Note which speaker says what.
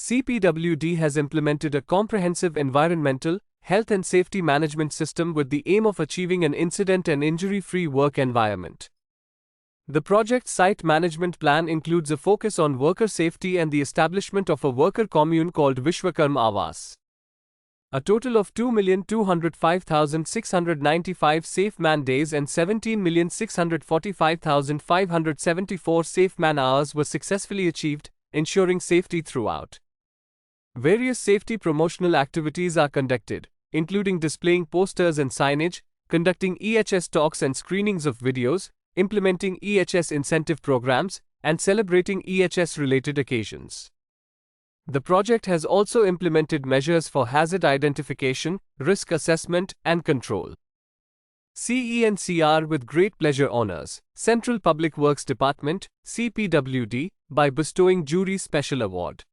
Speaker 1: CPWD has implemented a comprehensive environmental, health and safety management system with the aim of achieving an incident and injury-free work environment. The project site management plan includes a focus on worker safety and the establishment of a worker commune called Vishwakarma Awas. A total of 2,205,695 safe man days and 17,645,574 safe man hours were successfully achieved, ensuring safety throughout. Various safety promotional activities are conducted, including displaying posters and signage, conducting EHS talks and screenings of videos, implementing EHS incentive programs, and celebrating EHS-related occasions. The project has also implemented measures for hazard identification, risk assessment, and control. CE&CR with great pleasure honors Central Public Works Department, CPWD, by bestowing Jury Special Award.